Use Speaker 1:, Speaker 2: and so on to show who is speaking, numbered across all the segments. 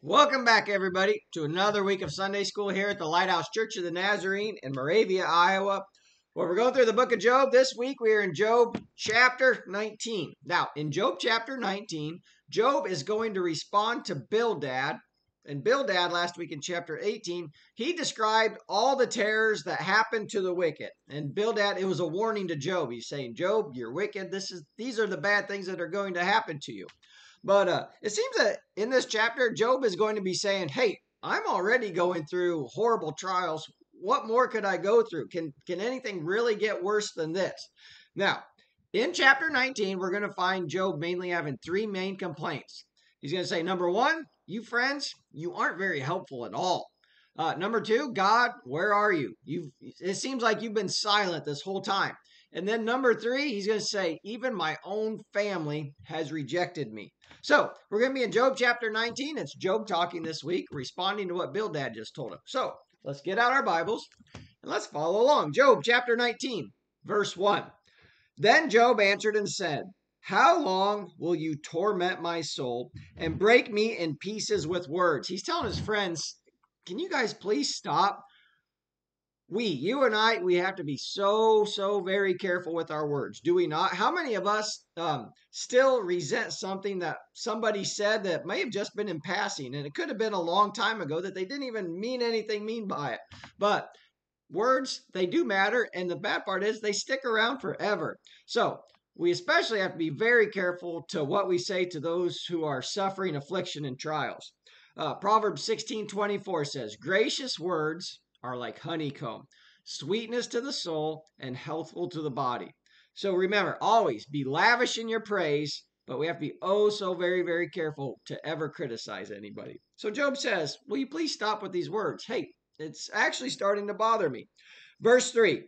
Speaker 1: Welcome back, everybody, to another week of Sunday school here at the Lighthouse Church of the Nazarene in Moravia, Iowa, where we're going through the book of Job. This week, we are in Job chapter 19. Now, in Job chapter 19, Job is going to respond to Bildad. And Bildad, last week in chapter 18, he described all the terrors that happened to the wicked. And Bildad, it was a warning to Job. He's saying, Job, you're wicked. These are the bad things that are going to happen to you. But it seems that in this chapter, Job is going to be saying, hey, I'm already going through horrible trials. What more could I go through? Can anything really get worse than this? Now, in chapter 19, we're going to find Job mainly having three main complaints. He's going to say, number one, you friends, you aren't very helpful at all. Number two, God, where are you? It seems like you've been silent this whole time. And then number three, he's going to say, even my own family has rejected me. So we're going to be in Job chapter 19. It's Job talking this week, responding to what Bildad just told him. So let's get out our Bibles and let's follow along. Job chapter 19, verse 1. Then Job answered and said, how long will you torment my soul and break me in pieces with words? He's telling his friends, can you guys please stop? You and I, we have to be so very careful with our words, do we not? How many of us still resent something that somebody said that may have just been in passing, and it could have been a long time ago that they didn't even mean anything mean by it? But words, they do matter, and the bad part is they stick around forever. So we especially have to be very careful to what we say to those who are suffering affliction and trials. Proverbs 16:24 says, gracious words are like honeycomb, sweetness to the soul and healthful to the body. So remember, always be lavish in your praise, but we have to be so very careful to ever criticize anybody. So Job says, will you please stop with these words? Hey, it's actually starting to bother me. Verse 3,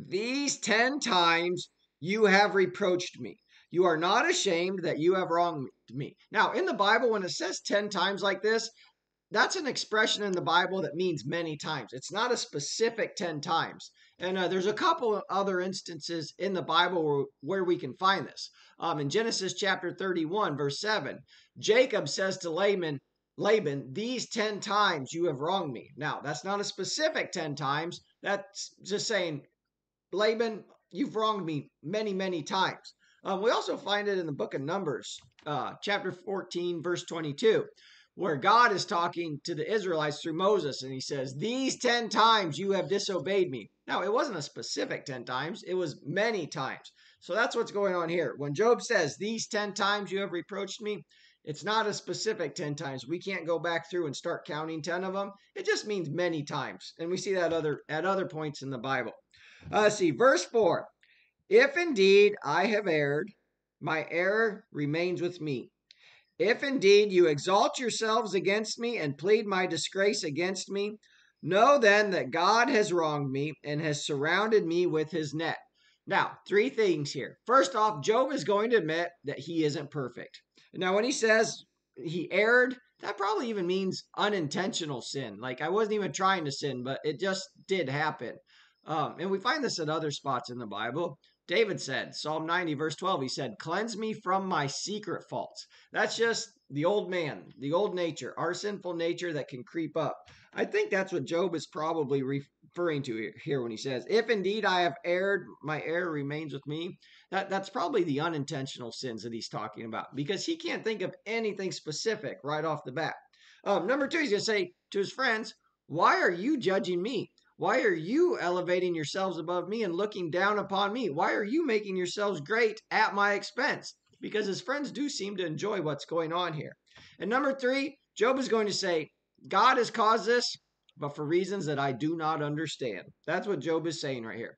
Speaker 1: these 10 times you have reproached me. You are not ashamed that you have wronged me. Now, in the Bible, when it says 10 times like this, that's an expression in the Bible that means many times. It's not a specific 10 times. And there's a couple of other instances in the Bible where we can find this. In Genesis chapter 31, verse 7, Jacob says to Laban, these 10 times you have wronged me. Now, that's not a specific 10 times. That's just saying, Laban, you've wronged me many times. We also find it in the book of Numbers, chapter 14, verse 22. Where God is talking to the Israelites through Moses, and he says, these 10 times you have disobeyed me. Now, it wasn't a specific 10 times. It was many times. So that's what's going on here. When Job says, these 10 times you have reproached me, it's not a specific 10 times. We can't go back through and start counting 10 of them. It just means many times. And we see that at other points in the Bible. See, verse 4. If indeed I have erred, my error remains with me. If indeed you exalt yourselves against me and plead my disgrace against me, know then that God has wronged me and has surrounded me with his net. Now, three things here. First off, Job is going to admit that he isn't perfect. Now, when he says he erred, that probably even means unintentional sin. Like, I wasn't even trying to sin, but it just did happen. And we find this at other spots in the Bible. David said, Psalm 90, verse 12, he said, cleanse me from my secret faults. That's just the old man, the old nature, our sinful nature that can creep up. I think that's what Job is probably referring to here when he says, if indeed I have erred, my error remains with me. That's probably the unintentional sins that he's talking about, because he can't think of anything specific right off the bat. Number two, he's going to say to his friends, why are you judging me? Why are you elevating yourselves above me and looking down upon me? Why are you making yourselves great at my expense? Because his friends do seem to enjoy what's going on here. And number three, Job is going to say, God has caused this, but for reasons that I do not understand. That's what Job is saying right here.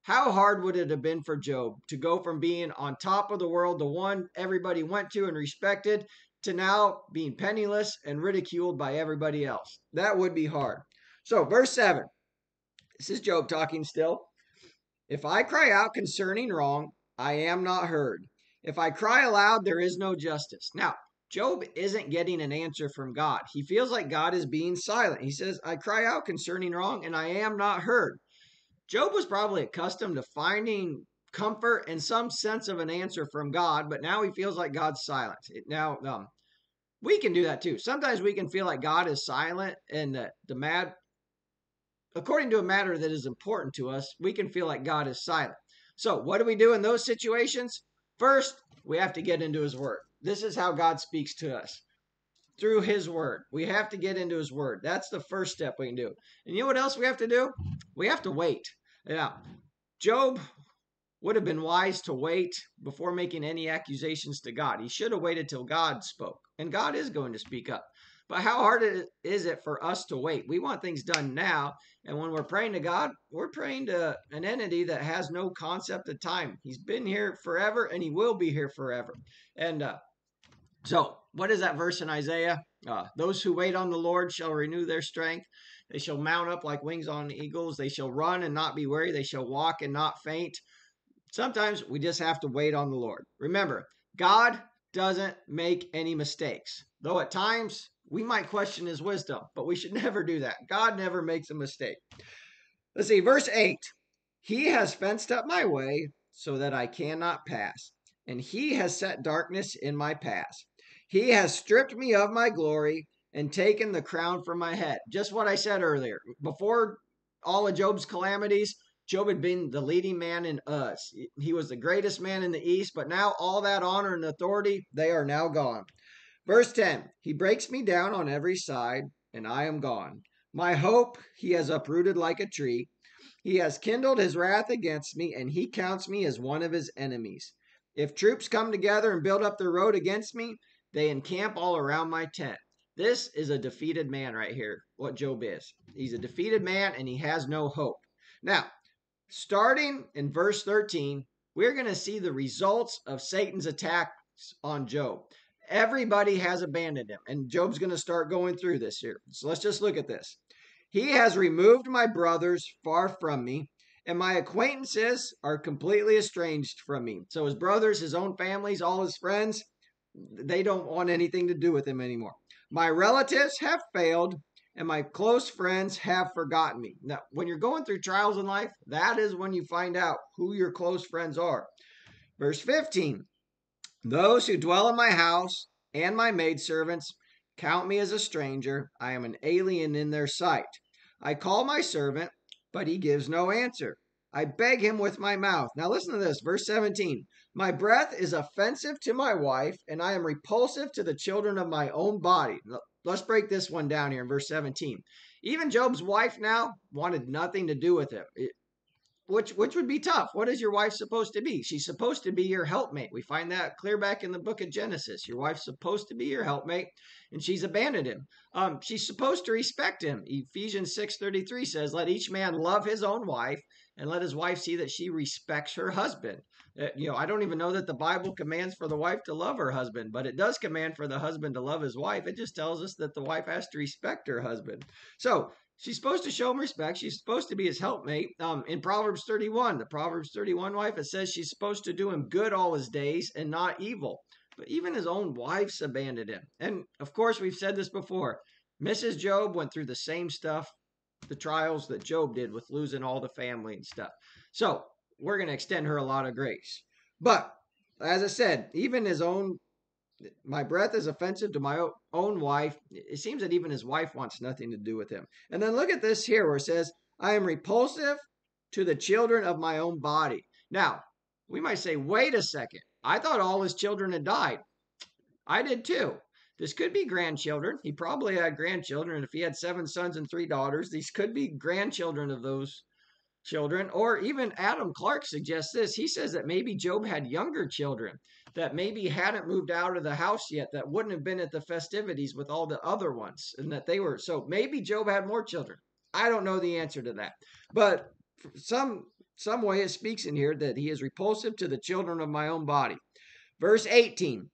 Speaker 1: How hard would it have been for Job to go from being on top of the world, the one everybody went to and respected, to now being penniless and ridiculed by everybody else? That would be hard. So verse 7. This is Job talking still. If I cry out concerning wrong, I am not heard. If I cry aloud, there is no justice. Now, Job isn't getting an answer from God. He feels like God is being silent. He says, I cry out concerning wrong, and I am not heard. Job was probably accustomed to finding comfort and some sense of an answer from God, but now he feels like God's silent. we can do that too. Sometimes we can feel like God is silent and that according to a matter that is important to us, we can feel like God is silent. So what do we do in those situations? First, we have to get into his word. This is how God speaks to us, through his word. We have to get into his word. That's the first step we can do. And you know what else we have to do? We have to wait. Now, Job would have been wise to wait before making any accusations to God. He should have waited till God spoke. And God is going to speak up. But how hard is it for us to wait? We want things done now. And when we're praying to God, we're praying to an entity that has no concept of time. He's been here forever and he will be here forever. And so what is that verse in Isaiah? Those who wait on the Lord shall renew their strength. They shall mount up like wings on eagles. They shall run and not be weary. They shall walk and not faint. Sometimes we just have to wait on the Lord. Remember, God doesn't make any mistakes. Though at times we might question his wisdom, but we should never do that. God never makes a mistake. Let's see, verse 8. He has fenced up my way so that I cannot pass, and he has set darkness in my path. He has stripped me of my glory and taken the crown from my head. Just what I said earlier. Before all of Job's calamities, Job had been the leading man in Uz. He was the greatest man in the East, but now all that honor and authority, they are now gone. Verse 10, he breaks me down on every side, and I am gone. My hope he has uprooted like a tree. He has kindled his wrath against me, and he counts me as one of his enemies. If troops come together and build up their road against me, they encamp all around my tent. This is a defeated man right here, what Job is. He's a defeated man, and he has no hope. Now, starting in verse 13, we're going to see the results of Satan's attacks on Job. Everybody has abandoned him, and Job's going to start going through this here. So let's just look at this. He has removed my brothers far from me, and my acquaintances are completely estranged from me. So his brothers, his own families, all his friends, they don't want anything to do with him anymore. My relatives have failed, and my close friends have forgotten me. Now, when you're going through trials in life, that is when you find out who your close friends are. Verse 15, those who dwell in my house and my maidservants count me as a stranger. I am an alien in their sight. I call my servant, but he gives no answer. I beg him with my mouth. Now listen to this, verse 17. My breath is offensive to my wife, and I am repulsive to the children of my own body. Let's break this one down here in verse 17. Even Job's wife now wanted nothing to do with him, which would be tough. What is your wife supposed to be? She's supposed to be your helpmate. We find that clear back in the book of Genesis. Your wife's supposed to be your helpmate, and she's abandoned him. She's supposed to respect him. Ephesians 6:33 says, let each man love his own wife, and let his wife see that she respects her husband. I don't even know that the Bible commands for the wife to love her husband, but it does command for the husband to love his wife. It just tells us that the wife has to respect her husband. So she's supposed to show him respect. She's supposed to be his helpmate. In Proverbs 31, the Proverbs 31 wife, it says she's supposed to do him good all his days and not evil. But even his own wife's abandoned him. And of course, we've said this before. Mrs. Job went through the same stuff, the trials that Job did with losing all the family and stuff. So we're going to extend her a lot of grace. But as I said, even my breath is offensive to my own wife. It seems that even his wife wants nothing to do with him. And then look at this here where it says, I am repulsive to the children of my own body. Now, we might say, wait a second. I thought all his children had died. I did too. This could be grandchildren. He probably had grandchildren. And if he had 7 sons and 3 daughters, these could be grandchildren of those children. Or even Adam Clark suggests this. He says that maybe Job had younger children that maybe hadn't moved out of the house yet, that wouldn't have been at the festivities with all the other ones, and that they were. So maybe Job had more children. I don't know the answer to that. But some way it speaks in here that he is repulsive to the children of my own body. Verse 18,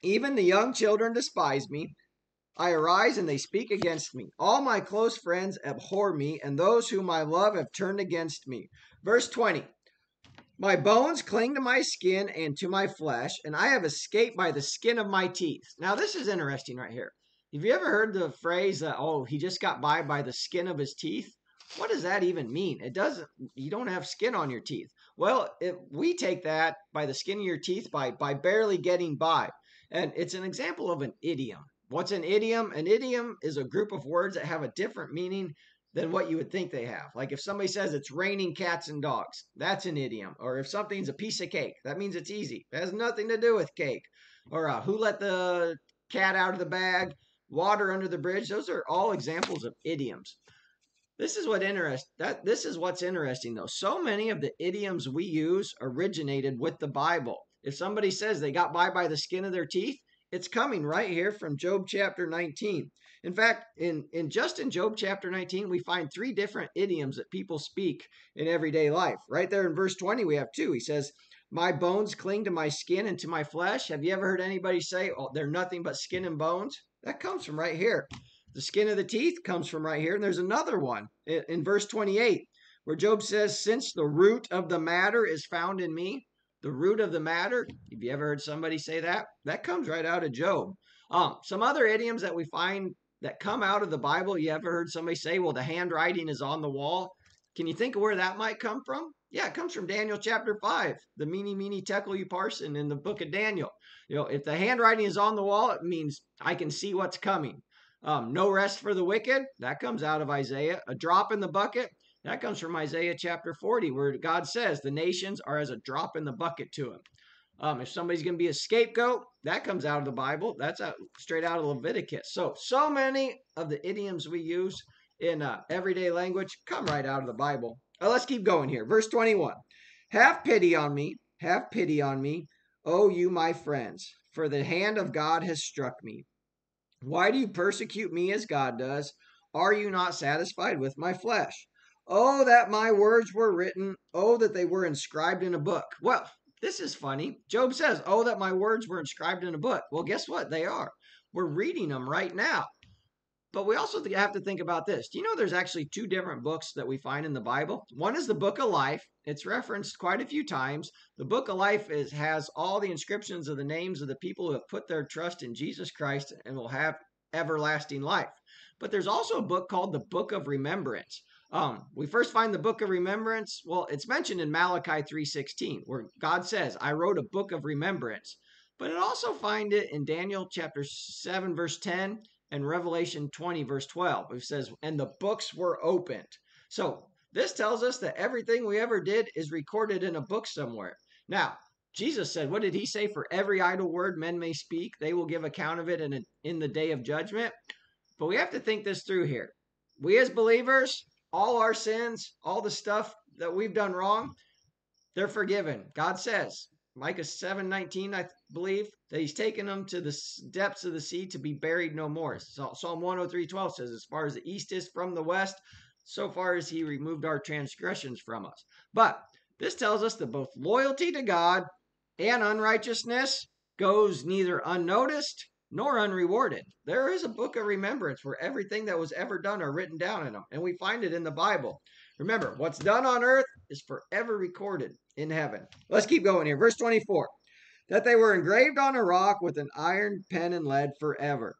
Speaker 1: even the young children despise me. I arise and they speak against me. All my close friends abhor me, and those whom I love have turned against me. Verse 20, my bones cling to my skin and to my flesh, and I have escaped by the skin of my teeth. Now, this is interesting right here. Have you ever heard the phrase that, he just got by the skin of his teeth? What does that even mean? You don't have skin on your teeth. Well, we take that by the skin of your teeth by barely getting by. And it's an example of an idiom. What's an idiom? An idiom is a group of words that have a different meaning than what you would think they have. Like if somebody says it's raining cats and dogs, that's an idiom. Or if something's a piece of cake, that means it's easy. It has nothing to do with cake. Or who let the cat out of the bag, water under the bridge. Those are all examples of idioms. This is what's interesting though. So many of the idioms we use originated with the Bible. If somebody says they got by the skin of their teeth, it's coming right here from Job chapter 19. In fact, in Job chapter 19, we find 3 different idioms that people speak in everyday life. Right there in verse 20, we have 2. He says, my bones cling to my skin and to my flesh. Have you ever heard anybody say, oh, they're nothing but skin and bones? That comes from right here. The skin of the teeth comes from right here. And there's another one in verse 28 where Job says, since the root of the matter is found in me. The root of the matter. Have you ever heard somebody say that? That comes right out of Job. Some other idioms that we find that come out of the Bible. You ever heard somebody say, well, the handwriting is on the wall? Can you think of where that might come from? Yeah, it comes from Daniel chapter 5, the mene tekel upharsin in the book of Daniel. If the handwriting is on the wall, it means I can see what's coming. No rest for the wicked, that comes out of Isaiah. A drop in the bucket, that comes from Isaiah chapter 40, where God says the nations are as a drop in the bucket to him. If somebody's going to be a scapegoat, that comes out of the Bible. That's straight out of Leviticus. So many of the idioms we use in everyday language come right out of the Bible. Let's keep going here. Verse 21. Have pity on me, O you my friends, for the hand of God has struck me. Why do you persecute me as God does? Are you not satisfied with my flesh? Oh, that my words were written. Oh, that they were inscribed in a book. Well, this is funny. Job says, oh, that my words were inscribed in a book. Well, guess what? They are. We're reading them right now. But we also have to think about this. Do you know there's actually 2 different books that we find in the Bible? One is the book of life. It's referenced quite a few times. The book of life has all the inscriptions of the names of the people who have put their trust in Jesus Christ and will have everlasting life. But there's also a book called the book of remembrance. We first find the book of remembrance. Well, it's mentioned in Malachi 3:16, where God says, I wrote a book of remembrance. But it also find it in Daniel chapter 7, verse 10, and Revelation 20, verse 12. It says, and the books were opened. So this tells us that everything we ever did is recorded in a book somewhere. Now, Jesus said, what did he say? For every idle word men may speak, they will give account of it in the day of judgment. But we have to think this through here. We as believers, all our sins, all the stuff that we've done wrong, they're forgiven. God says, Micah 7:19, I believe, that he's taken them to the depths of the sea to be buried no more. So Psalm 103:12 says, as far as the east is from the west, so far as he removed our transgressions from us. But this tells us that both loyalty to God and unrighteousness goes neither unnoticed nor unrewarded. There is a book of remembrance where everything that was ever done are written down in them, and we find it in the Bible. Remember, what's done on earth is forever recorded in heaven. Let's keep going here. Verse 24. That they were engraved on a rock with an iron pen and lead forever.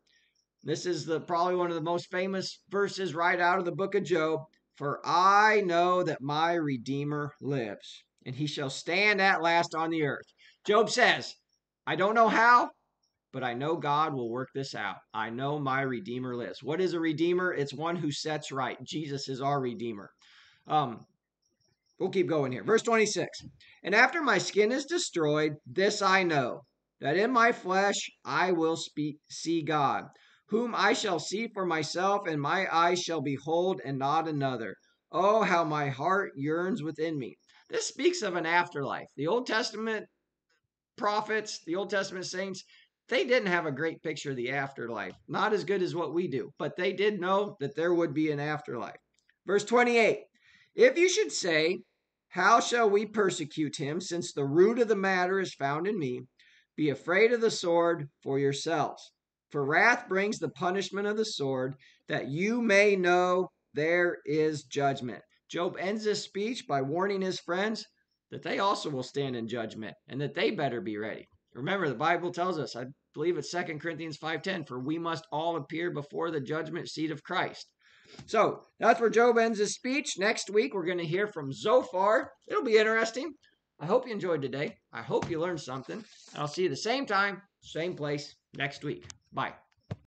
Speaker 1: This is probably one of the most famous verses right out of the book of Job. For I know that my Redeemer lives, and he shall stand at last on the earth. Job says, I don't know how, but I know God will work this out. I know my Redeemer lives. What is a Redeemer? It's one who sets right. Jesus is our Redeemer. We'll keep going here. Verse 26. And after my skin is destroyed, this I know, that in my flesh I will see God, whom I shall see for myself, and my eyes shall behold, and not another. Oh, how my heart yearns within me. This speaks of an afterlife. The Old Testament prophets, the Old Testament saints, they didn't have a great picture of the afterlife. Not as good as what we do, but they did know that there would be an afterlife. Verse 28. If you should say, how shall we persecute him, since the root of the matter is found in me? Be afraid of the sword for yourselves. For wrath brings the punishment of the sword, that you may know there is judgment. Job ends this speech by warning his friends that they also will stand in judgment and that they better be ready. Remember, the Bible tells us, I believe it's 2 Corinthians 5:10, for we must all appear before the judgment seat of Christ. So that's where Job ends his speech. Next week, we're going to hear from Zophar. It'll be interesting. I hope you enjoyed today. I hope you learned something. I'll see you the same time, same place next week. Bye.